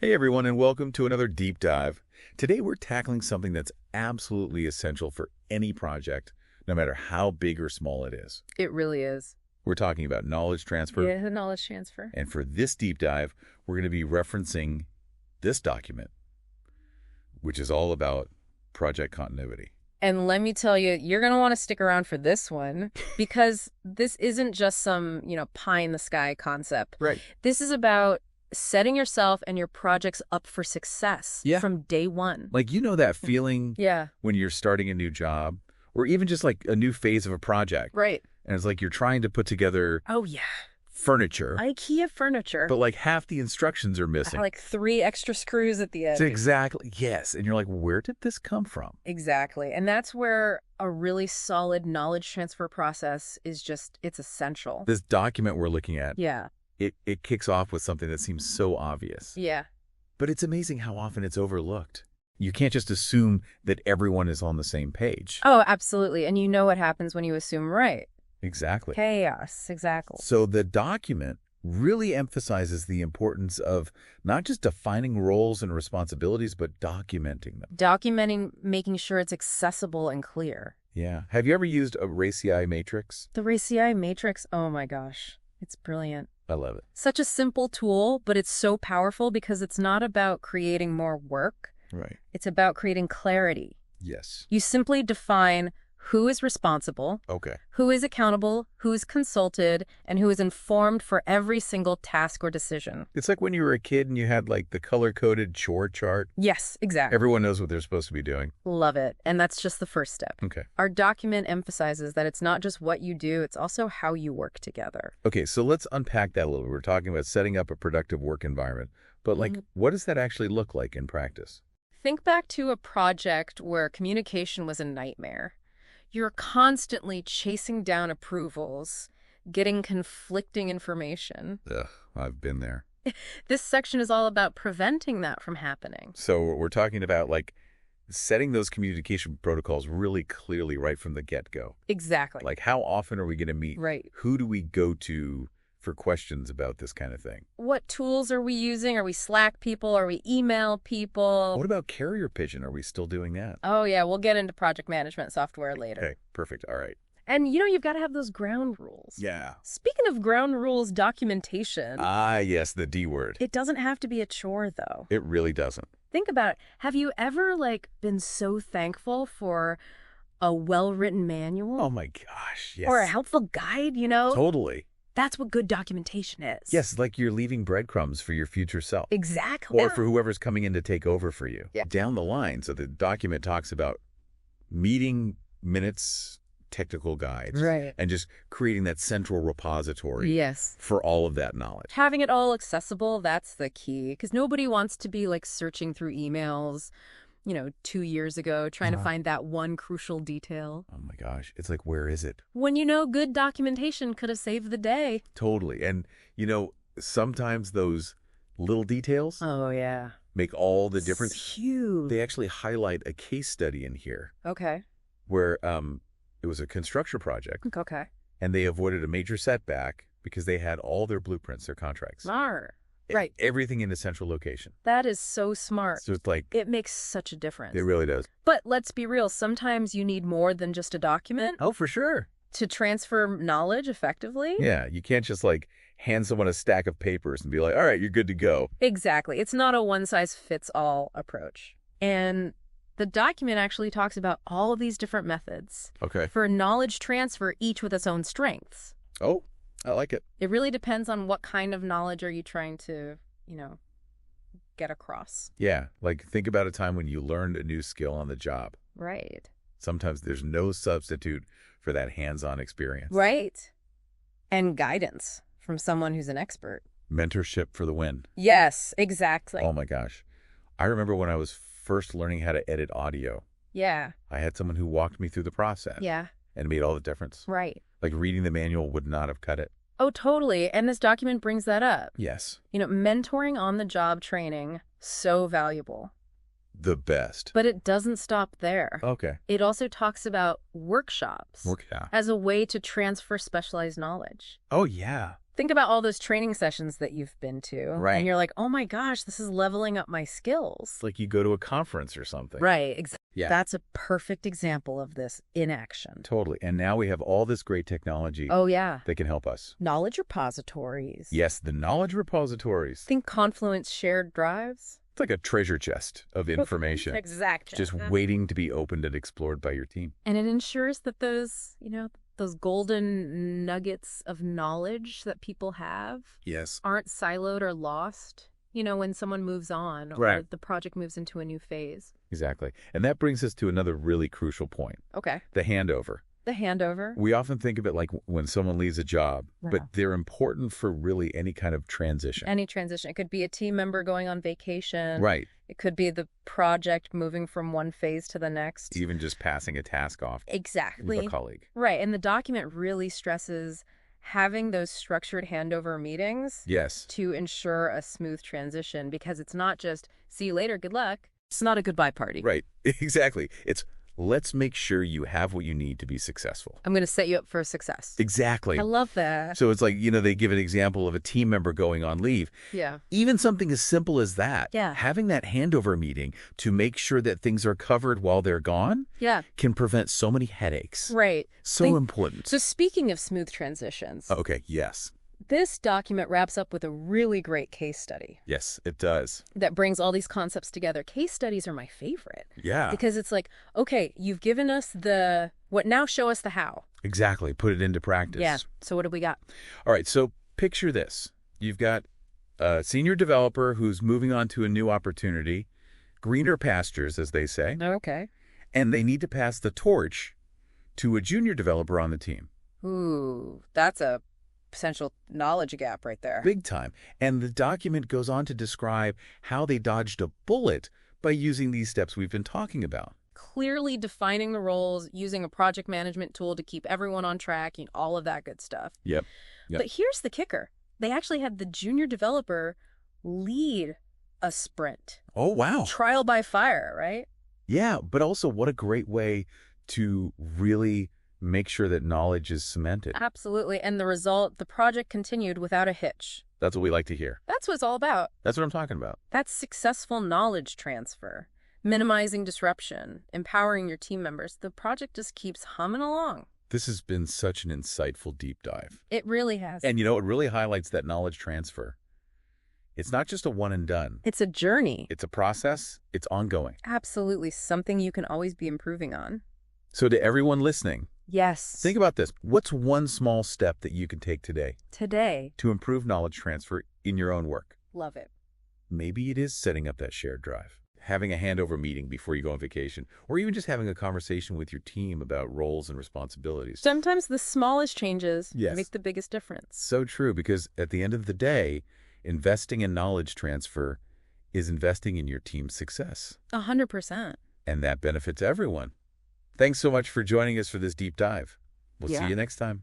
Hey everyone, and welcome to another deep dive. Today we're tackling something that's absolutely essential for any project, no matter how big or small it is. It really is. We're talking about knowledge transfer. Yeah, the knowledge transfer. And for this deep dive, we're going to be referencing this document, which is all about project continuity. And let me tell you, you're going to want to stick around for this one because this isn't just some, pie in the sky concept. Right. This is about setting yourself and your projects up for success from day one. Like, that feeling Yeah. when you're starting a new job or even just like a new phase of a project. Right. And it's like you're trying to put together furniture. IKEA furniture. But like half the instructions are missing. Like 3 extra screws at the end. Exactly. Yes. And you're like, where did this come from? Exactly. And that's where a really solid knowledge transfer process is it's essential. This document we're looking at, Yeah. it kicks off with something that seems so obvious. Yeah. But it's amazing how often it's overlooked. You can't just assume that everyone is on the same page. Oh, absolutely. And you know what happens when you assume right. Exactly. Chaos. Exactly. So the document really emphasizes the importance of not just defining roles and responsibilities, but documenting them. Documenting, making sure it's accessible and clear. Yeah. Have you ever used a RACI matrix? The RACI matrix, oh my gosh, it's brilliant. I love it. Such a simple tool, but it's so powerful because it's not about creating more work. Right. It's about creating clarity. Yes. You simply define who is responsible, Okay. who is accountable, who is consulted, and who is informed for every single task or decision. It's like when you were a kid and you had like the color-coded chore chart. Yes, exactly. Everyone knows what they're supposed to be doing. Love it. And that's just the first step. Okay. Our document emphasizes that it's not just what you do, it's also how you work together. Okay, so let's unpack that a little. We're talking about setting up a productive work environment. But like, what does that actually look like in practice? Think back to a project where communication was a nightmare. You're constantly chasing down approvals, getting conflicting information. Ugh, I've been there. This section is all about preventing that from happening. So we're talking about like setting those communication protocols really clearly right from the get-go. Exactly. Like how often are we going to meet? Right. Who do we go to for questions about this kind of thing? What tools are we using? Are we Slack people? Are we email people? What about carrier pigeon? Are we still doing that? Oh, yeah. We'll get into project management software later. Okay, perfect. All right. And, you've got to have those ground rules. Yeah. Speaking of ground rules documentation. Ah, yes, the D word. It doesn't have to be a chore, though. It really doesn't. Think about it. Have you ever, been so thankful for a well-written manual? Oh, my gosh, yes. Or a helpful guide, Totally. That's what good documentation is. Yes, like you're leaving breadcrumbs for your future self. Exactly. Or for whoever's coming in to take over for you. Yeah. Down the line, so the document talks about meeting minutes, technical guides. Right. And just creating that central repository Yes. for all of that knowledge. Having it all accessible, that's the key. Because nobody wants to be, searching through emails, 2 years ago, trying to find that one crucial detail. Oh, my gosh. It's like, where is it? When good documentation could have saved the day. Totally. And, sometimes those little details Oh, yeah. make all the difference. It's huge. They actually highlight a case study in here Okay. where it was a construction project. Okay. And they avoided a major setback because they had all their blueprints, their contracts. Right. Everything in a central location. That is so smart. So it's like, It makes such a difference. it really does. But let's be real, sometimes you need more than just a document Oh, for sure. to transfer knowledge effectively. Yeah, you can't just hand someone a stack of papers and be like, all right, you're good to go. Exactly. It's not a one-size-fits-all approach. And the document actually talks about all of these different methods Okay. for knowledge transfer, each with its own strengths. Oh, I like it. It really depends on what kind of knowledge are you trying to, get across. Yeah, think about a time when you learned a new skill on the job. Right. Sometimes there's no substitute for that hands-on experience. Right. And guidance from someone who's an expert. Mentorship for the win. Yes, exactly. Oh my gosh. I remember when I was first learning how to edit audio. Yeah. I had someone who walked me through the process. Yeah. And it made all the difference. Right. Reading the manual would not have cut it. Oh, totally. And this document brings that up. Yes. Mentoring on the job training, so valuable. The best. But it doesn't stop there. Okay. It also talks about workshops Yeah. as a way to transfer specialized knowledge. Oh, yeah. Think about all those training sessions that you've been to. Right. And you're like, oh my gosh, this is leveling up my skills. It's like you go to a conference or something. Right. Exactly. Yeah. That's a perfect example of this in action. Totally. And now we have all this great technology Oh, yeah. that can help us. Knowledge repositories. Yes, the knowledge repositories. Think Confluence shared drives. It's like a treasure chest of information. Exactly. Just waiting to be opened and explored by your team. And it ensures that those golden nuggets of knowledge that people have Yes. aren't siloed or lost, when someone moves on or Right. the project moves into a new phase. Exactly. And that brings us to another really crucial point, Okay. the handover. The handover. We often think of it like when someone leaves a job, Yeah. but they're important for really any kind of transition. Any transition. It could be a team member going on vacation. Right. It could be the project moving from one phase to the next. Even just passing a task off to Exactly. a colleague. Right. And the document really stresses having those structured handover meetings Yes. to ensure a smooth transition, because it's not just, see you later, good luck. It's not a goodbye party. Right. Exactly. It's let's make sure you have what you need to be successful. I'm going to set you up for success. Exactly. I love that. So it's like, they give an example of a team member going on leave. Yeah. Even something as simple as that, Yeah. having that handover meeting to make sure that things are covered while they're gone Yeah. can prevent so many headaches. Right. So important. So speaking of smooth transitions, Okay, yes. this document wraps up with a really great case study Yes, it does. that brings all these concepts together. Case studies are my favorite Yeah, because it's like, okay, you've given us the what, now show us the how. exactly. Put it into practice. Yeah. So what do we got? All right, so picture this. You've got a senior developer who's moving on to a new opportunity, greener pastures, as they say, Okay. and they need to pass the torch to a junior developer on the team. Ooh, that's a potential knowledge gap right there. Big time. And the document goes on to describe how they dodged a bullet by using these steps we've been talking about. Clearly defining the roles, using a project management tool to keep everyone on track, all of that good stuff. Yep. But here's the kicker. They actually had the junior developer lead a sprint. Oh, wow. Trial by fire, right? Yeah, but also what a great way to really make sure that knowledge is cemented. Absolutely. And the result, the project continued without a hitch. That's what we like to hear. That's what it's all about. That's what I'm talking about. That's successful knowledge transfer, minimizing disruption, empowering your team members. The project just keeps humming along. This has been such an insightful deep dive. It really has. And it really highlights that knowledge transfer. It's not just a one and done. It's a journey. It's a process. It's ongoing. Absolutely. Something you can always be improving on. So to everyone listening, Yes. think about this. What's one small step that you can take today Today. to improve knowledge transfer in your own work? Love it. Maybe it is setting up that shared drive, having a handover meeting before you go on vacation, or even just having a conversation with your team about roles and responsibilities. Sometimes the smallest changes Yes. make the biggest difference. So true, because at the end of the day, investing in knowledge transfer is investing in your team's success, 100%. and that benefits everyone. Thanks so much for joining us for this deep dive. We'll see Yeah. you next time.